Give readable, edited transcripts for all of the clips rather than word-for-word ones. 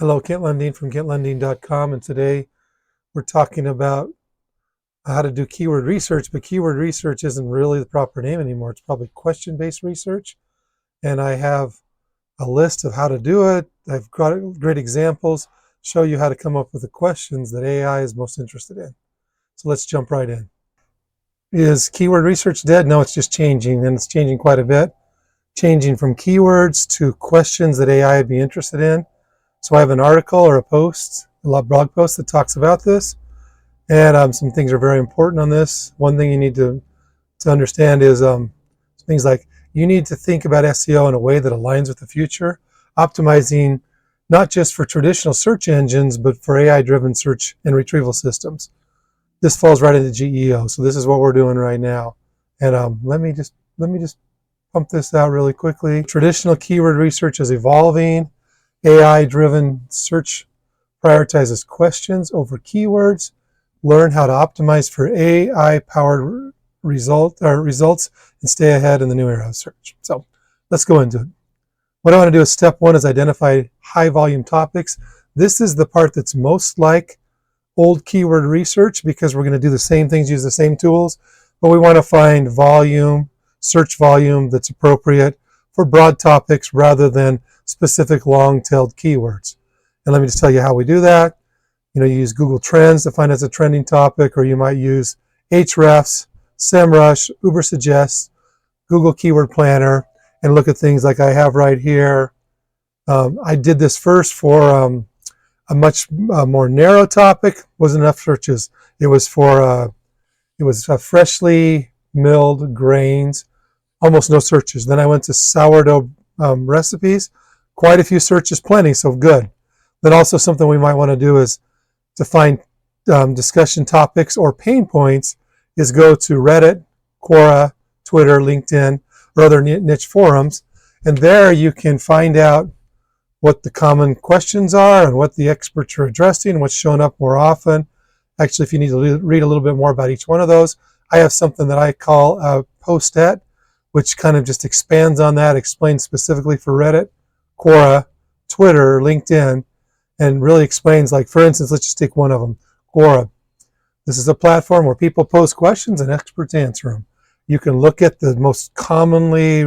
Hello, Kent Lundeen from kentlundeen.com, and today we're talking about how to do keyword research, but keyword research isn't really the proper name anymore. It's probably question-based research, and I have a list of how to do it. I've got great examples, show you how to come up with the questions that AI is most interested in. So let's jump right in. Is keyword research dead? No, it's just changing, and it's changing quite a bit. Changing from keywords to questions that AI would be interested in. So I have an article or a post, a blog post that talks about this, and some things are very important on this. One thing you need to understand is things like you need to think about SEO in a way that aligns with the future, optimizing not just for traditional search engines, but for AI-driven search and retrieval systems. This falls right into GEO, so this is what we're doing right now. And let me just pump this out really quickly. Traditional keyword research is evolving. AI-driven search prioritizes questions over keywords. Learn how to optimize for AI-powered results and stay ahead in the new era of search. So let's go into it. What I want to do is step one is identify high-volume topics. This is the part that's most like old keyword research because we're going to do the same things, use the same tools, but we want to find volume, search volume that's appropriate for broad topics rather than specific long-tailed keywords. And let me just tell you how we do that. You use Google Trends to find as a trending topic, or you might use Ahrefs, SEMrush, Ubersuggest, Google Keyword Planner, and look at things like I have right here. I did this first for a much more narrow topic. Wasn't enough searches. It was for freshly milled grains, almost no searches. Then I went to sourdough recipes. Quite a few searches, plenty, so good. Then also something we might want to do is to find discussion topics or pain points is go to Reddit, Quora, Twitter, LinkedIn, or other niche forums. And there you can find out what the common questions are and what the experts are addressing, what's showing up more often. Actually, if you need to read a little bit more about each one of those, I have something that I call a postette, which kind of just expands on that, explains specifically for Reddit, Quora, Twitter, LinkedIn, and really explains, like, for instance, let's just take one of them, Quora. This is a platform where people post questions and experts answer them. You can look at the most commonly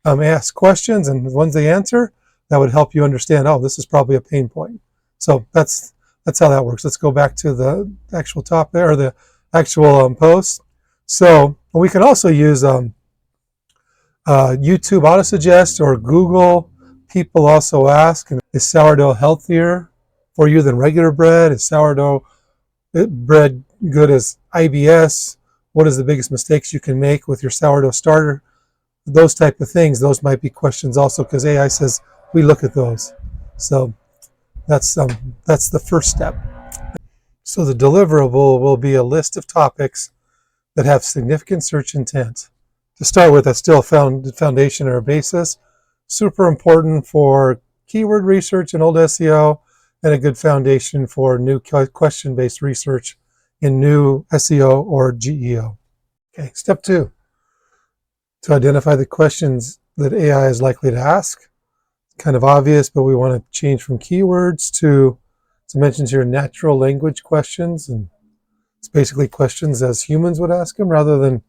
asked questions and the ones they answer. That would help you understand, oh, this is probably a pain point. So that's how that works. Let's go back to the actual top there, or the actual post. So we can also use YouTube Autosuggest or Google. People also ask, is sourdough healthier for you than regular bread? Is sourdough bread good as IBS? What is the biggest mistakes you can make with your sourdough starter? Those type of things. Those might be questions also, because AI says we look at those. So that's the first step. So the deliverable will be a list of topics that have significant search intent. To start with, that's still a foundation or a basis. Super important for keyword research and old SEO, and a good foundation for new question-based research in new SEO or GEO. Okay, step two, to identify the questions that AI is likely to ask. Kind of obvious, but we want to change from keywords to, as it mentions here, natural language questions, and it's basically questions as humans would ask them rather than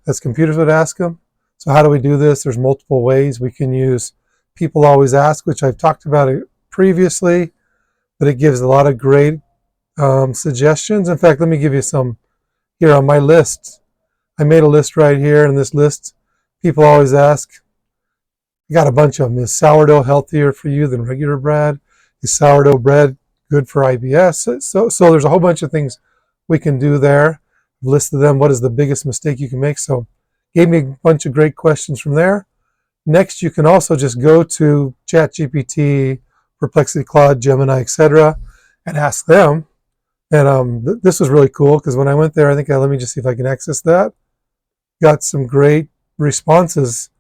as computers would ask them. So how do we do this? There's multiple ways. We can use People Always Ask, which I've talked about it previously, but it gives a lot of great suggestions. In fact, let me give you some here on my list. I made a list right here, and this list, People Always Ask, I got a bunch of them. Is sourdough healthier for you than regular bread? Is sourdough bread good for IBS? So there's a whole bunch of things we can do there. I've listed them. What is the biggest mistake you can make? So gave me a bunch of great questions from there. Next, you can also just go to ChatGPT, Perplexity, Claude, Gemini, etc., and ask them. And this was really cool because when I went there, let me just see if I can access that. Got some great responses.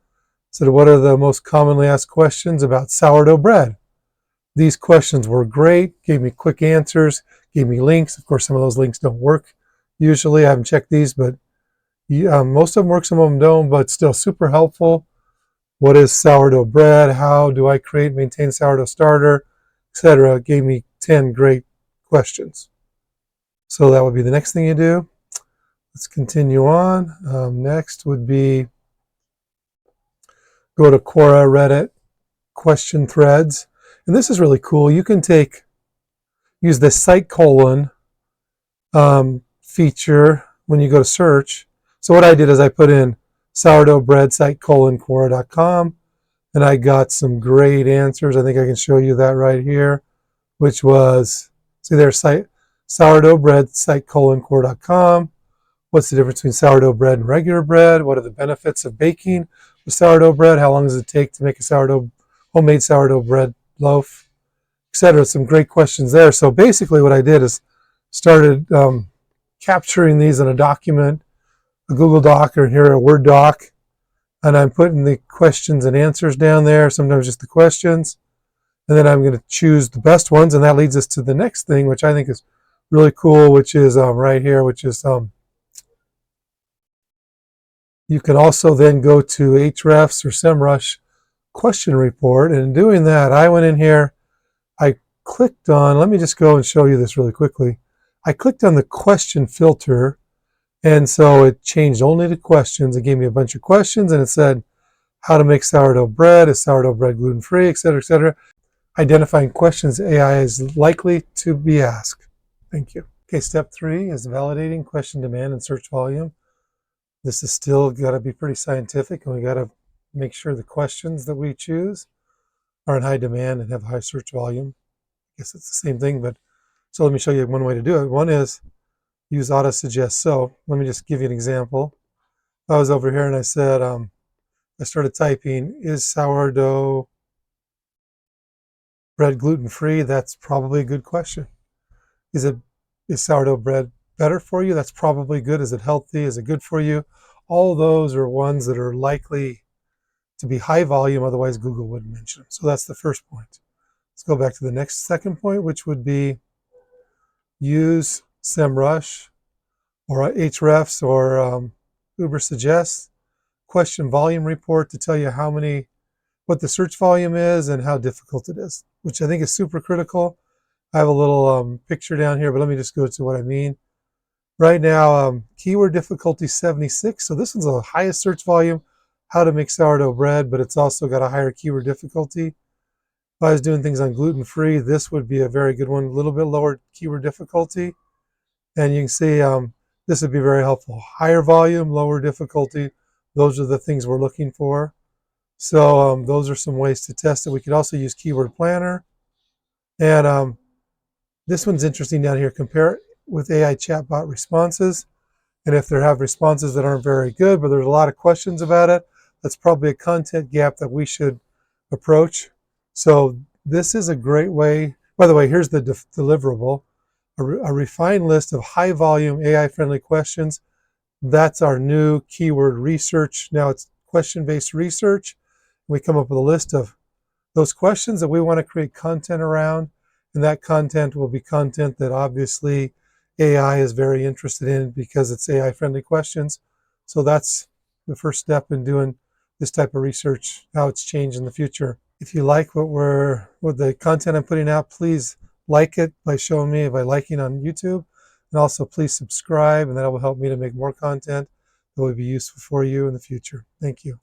Said, what are the most commonly asked questions about sourdough bread? These questions were great, gave me quick answers, gave me links. Of course, some of those links don't work usually. I haven't checked these, but most of them work, some of them don't, but still super helpful. What is sourdough bread? How do I create and maintain sourdough starter? etc. Gave me 10 great questions. So that would be the next thing you do. Let's continue on. Next would be go to Quora, Reddit, question threads. And this is really cool. You can use the site colon feature when you go to search. So what I did is I put in sourdough bread site colon Quora.com, and I got some great answers. I think I can show you that right here, which was, see there, sourdough bread site colon Quora.com. What's the difference between sourdough bread and regular bread? What are the benefits of baking with sourdough bread? How long does it take to make a homemade sourdough bread loaf, etc.? Some great questions there. So basically what I did is started capturing these in a document, a Google Doc, or here a Word doc, and I'm putting the questions and answers down there, sometimes just the questions, and then I'm going to choose the best ones, and that leads us to the next thing, which I think is really cool, which is right here, which is you can also then go to Ahrefs or SEMrush question report, and in doing that, I went in here, I clicked on, let me just go and show you this really quickly. I clicked on the question filter, and so it changed only to questions. It gave me a bunch of questions, and it said how to make sourdough bread, is sourdough bread gluten-free, etc., etc. Identifying questions AI is likely to be asked. Thank you. Okay, step 3 is validating question demand and search volume. This is still got to be pretty scientific, and we got to make sure the questions that we choose are in high demand and have high search volume. I guess it's the same thing, but so let me show you one way to do it. One is use auto suggest. So let me just give you an example. I was over here and I said, I started typing, is sourdough bread gluten-free? That's probably a good question. Is sourdough bread better for you? That's probably good. Is it healthy? Is it good for you? All those are ones that are likely to be high volume, otherwise Google wouldn't mention them. So that's the first point. Let's go back to the second point, which would be use SEMrush or Ahrefs or Ubersuggest question volume report to tell you what the search volume is and how difficult it is, which I think is super critical. I have a little picture down here, but let me just go to what I mean. Right now, keyword difficulty 76. So this one's the highest search volume, how to make sourdough bread, but it's also got a higher keyword difficulty. If I was doing things on gluten-free, this would be a very good one, a little bit lower keyword difficulty. And you can see this would be very helpful. Higher volume, lower difficulty. Those are the things we're looking for. So those are some ways to test it. We could also use Keyword Planner. And this one's interesting down here. Compare it with AI chatbot responses. And if they have responses that aren't very good, but there's a lot of questions about it, that's probably a content gap that we should approach. So this is a great way. By the way, here's the deliverable. A refined list of high volume AI-friendly questions. That's our new keyword research. Now it's question-based research. We come up with a list of those questions that we want to create content around, and that content will be content that obviously AI is very interested in because it's AI-friendly questions. So that's the first step in doing this type of research, how it's changed in the future. If you like what the content I'm putting out, please like it by showing me by liking on YouTube, and also please subscribe, and that will help me to make more content that will be useful for you in the future. Thank you.